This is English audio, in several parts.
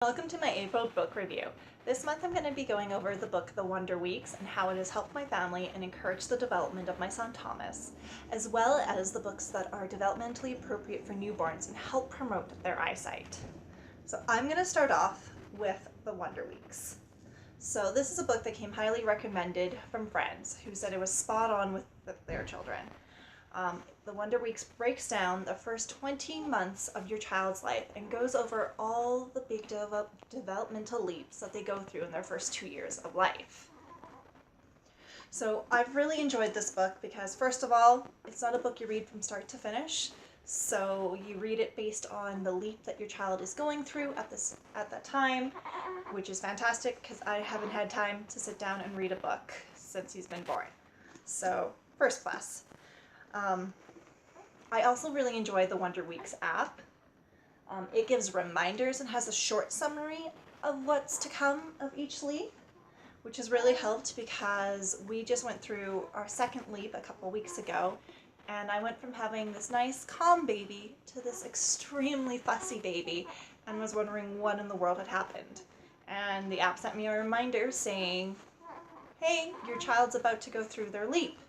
Welcome to my April book review. This month I'm going to be going over the book The Wonder Weeks and how it has helped my family and encouraged the development of my son Thomas, as well as the books that are developmentally appropriate for newborns and help promote their eyesight. So I'm going to start off with The Wonder Weeks. So this is a book that came highly recommended from friends who said it was spot on with their children. The Wonder Weeks breaks down the first 20 months of your child's life and goes over all the big developmental leaps that they go through in their first 2 years of life. So I've really enjoyed this book because, first of all, it's not a book you read from start to finish. So you read it based on the leap that your child is going through at that time, which is fantastic because I haven't had time to sit down and read a book since he's been born. So first class. I also really enjoy the Wonder Weeks app. It gives reminders and has a short summary of what's to come of each leap, which has really helped because we just went through our second leap a couple weeks ago, and I went from having this nice calm baby to this extremely fussy baby and was wondering what in the world had happened. And the app sent me a reminder saying, hey, your child's about to go through their leap.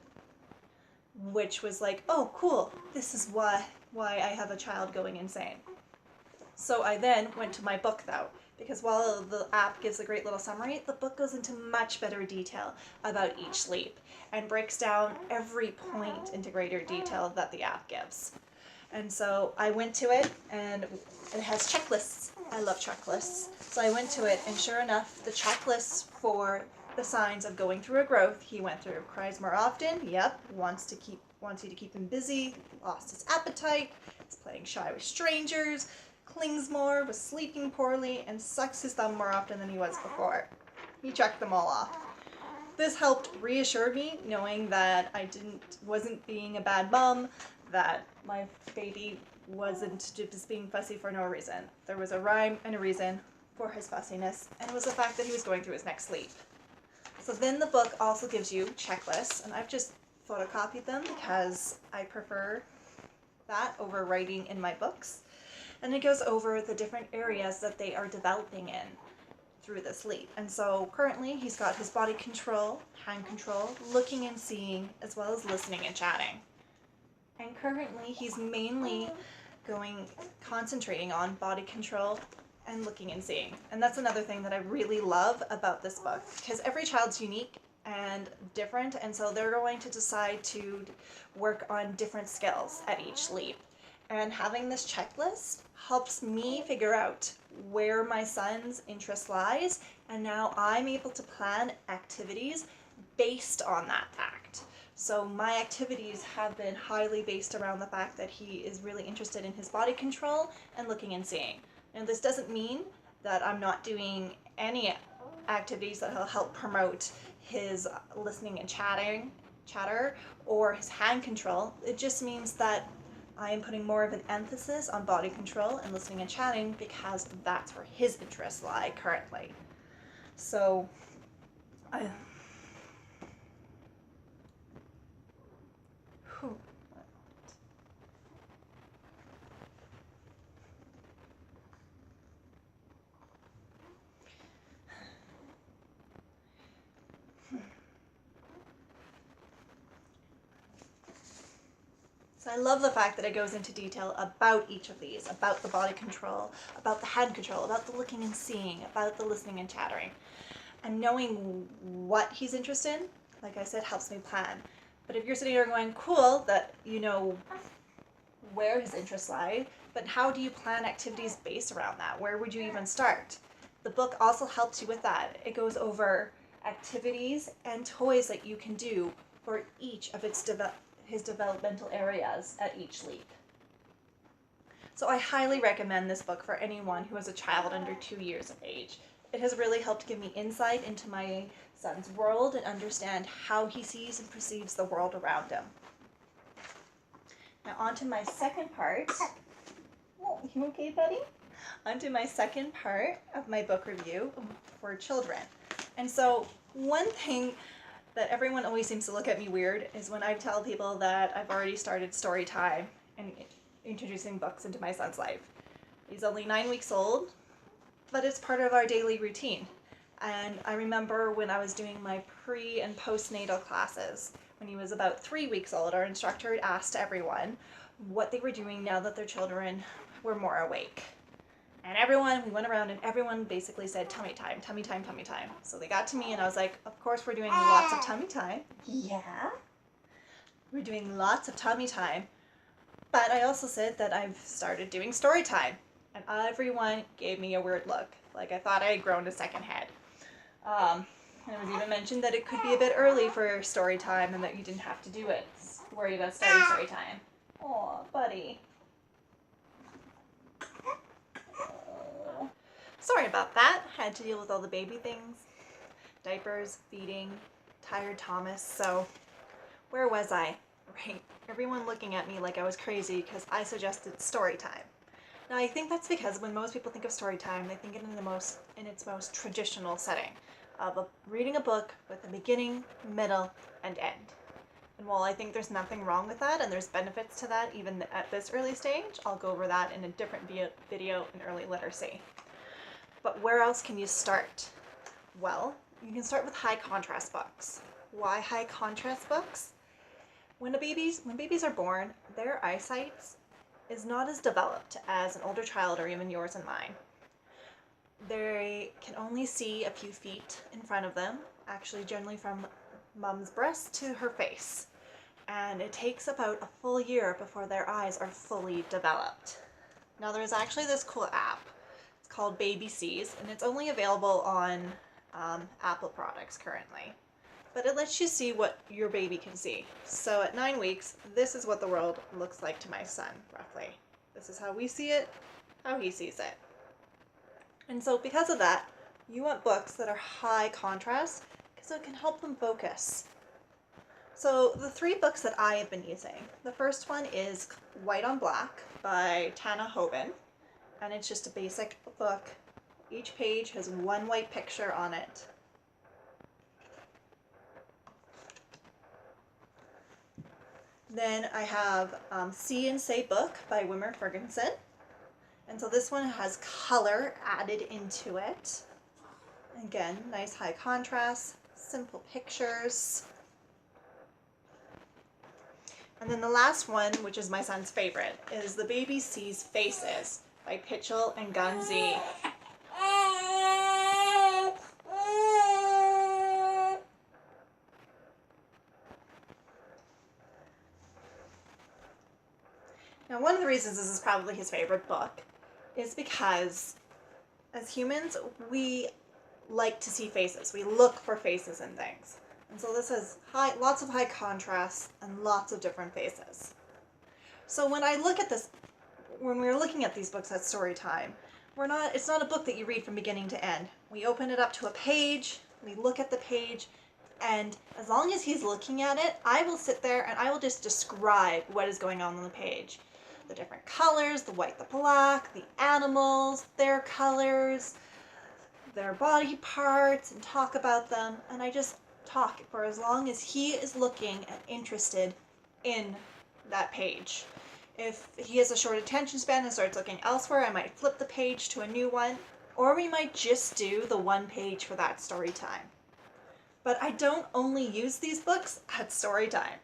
Which was like, oh, cool, this is why I have a child going insane. So I then went to my book, though, because while the app gives a great little summary, the book goes into much better detail about each leap and breaks down every point into greater detail that the app gives. And so I went to it, and it has checklists. I love checklists. So I went to it, and sure enough, the checklists for the signs of going through a growth he went through: cries more often, yep, wants you to keep him busy, lost his appetite, is playing shy with strangers, clings more, was sleeping poorly, and sucks his thumb more often than he was before. He checked them all off. This helped reassure me, knowing that I wasn't being a bad mom, that my baby wasn't just being fussy for no reason. There was a rhyme and a reason for his fussiness, and it was the fact that he was going through his next leap. So then the book also gives you checklists, and I've just photocopied them because I prefer that over writing in my books. And it goes over the different areas that they are developing in through this leap. And so currently he's got his body control, hand control, looking and seeing, as well as listening and chatting. And currently he's mainly concentrating on body control and looking and seeing. And that's another thing that I really love about this book, because every child's unique and different, and so they're going to decide to work on different skills at each leap. And having this checklist helps me figure out where my son's interest lies, and now I'm able to plan activities based on that fact. So my activities have been highly based around the fact that he is really interested in his body control and looking and seeing. And this doesn't mean that I'm not doing any activities that will help promote his listening and chatter, or his hand control. It just means that I am putting more of an emphasis on body control and listening and chatting because that's where his interests lie currently. So So I love the fact that it goes into detail about each of these, about the body control, about the hand control, about the looking and seeing, about the listening and chattering. And knowing what he's interested in, like I said, helps me plan. But if you're sitting there going, cool, that you know where his interests lie, but how do you plan activities based around that? Where would you even start? The book also helps you with that. It goes over activities and toys that you can do for each of his developmental areas at each leap. So I highly recommend this book for anyone who has a child under 2 years of age. It has really helped give me insight into my son's world and understand how he sees and perceives the world around him. Now on to my second part. Oh, you okay, buddy? On to my second part of my book review for children. And so one thing that everyone always seems to look at me weird is when I tell people that I've already started story time and introducing books into my son's life. He's only 9 weeks old, but it's part of our daily routine. And I remember when I was doing my pre and postnatal classes, when he was about 3 weeks old, our instructor had asked everyone what they were doing now that their children were more awake. And we went around and everyone basically said tummy time, tummy time, tummy time. So they got to me and I was like, of course we're doing lots of tummy time. Yeah. We're doing lots of tummy time. But I also said that I've started doing story time. And everyone gave me a weird look. Like I thought I had grown a second head. And it was even mentioned that it could be a bit early for story time and that you didn't have to do it. Worry about starting story time. Aw, buddy. Sorry about that. Had to deal with all the baby things. Diapers, feeding, tired Thomas. So, where was I? Right. Everyone looking at me like I was crazy because I suggested story time. Now, I think that's because when most people think of story time, they think it in its most traditional setting of reading a book with a beginning, middle, and end. And while I think there's nothing wrong with that, and there's benefits to that even at this early stage, I'll go over that in a different video in early literacy. But where else can you start? Well, you can start with high contrast books. Why high contrast books? When babies are born, their eyesight is not as developed as an older child or even yours and mine. They can only see a few feet in front of them, actually generally from mom's breast to her face. And it takes about a full year before their eyes are fully developed. Now there's actually this cool app. It's called Baby Sees, and it's only available on Apple products currently. But it lets you see what your baby can see. So at 9 weeks, this is what the world looks like to my son, roughly. This is how we see it, how he sees it. And so because of that, you want books that are high contrast because it can help them focus. So the 3 books that I have been using, the first one is White on Black by Tana Hoban, and it's just a basic book. Each page has one white picture on it. Then I have See and Say Book by Wimmer-Ferguson. And so this one has color added into it. Again, nice high contrast, simple pictures. And then the last one, which is my son's favorite, is The Baby Sees Faces by Picthall and Gunzi. Now, one of the reasons this is probably his favorite book is because as humans, we like to see faces. We look for faces in things. And so this has lots of high contrast and lots of different faces. So when I look at this, when we're looking at these books at story time, it's not a book that you read from beginning to end. We open it up to a page, we look at the page, and as long as he's looking at it, I will sit there and I will just describe what is going on the page. The different colors, the white, the black, the animals, their colors, their body parts, and talk about them. And I just talk for as long as he is looking and interested in that page. If he has a short attention span and starts looking elsewhere, I might flip the page to a new one, or we might just do the one page for that story time. But I don't only use these books at story time.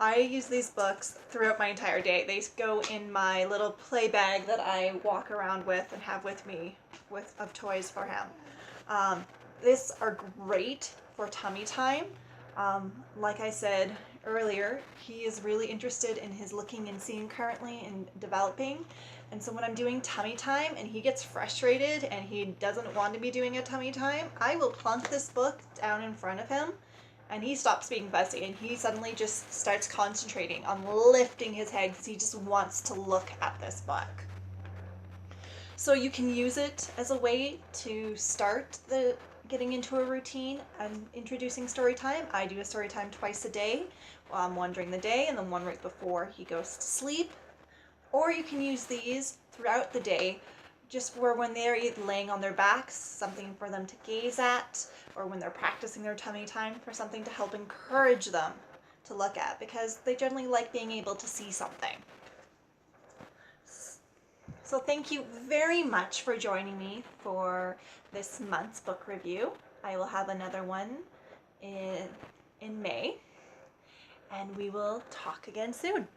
I use these books throughout my entire day. They go in my little play bag that I walk around with and have with me of toys for him. These are great for tummy time. Like I said earlier, he is really interested in his looking and seeing currently and developing. And so when I'm doing tummy time and he gets frustrated and he doesn't want to be doing a tummy time, I will plunk this book down in front of him and he stops being fussy and he suddenly just starts concentrating on lifting his head because he just wants to look at this book. So you can use it as a way to start getting into a routine and introducing story time. I do a story time twice a day, one during the day and then one right before he goes to sleep. Or you can use these throughout the day, just for when they're laying on their backs, something for them to gaze at, or when they're practicing their tummy time, for something to help encourage them to look at, because they generally like being able to see something. So thank you very much for joining me for this month's book review. I will have another one in May, and we will talk again soon.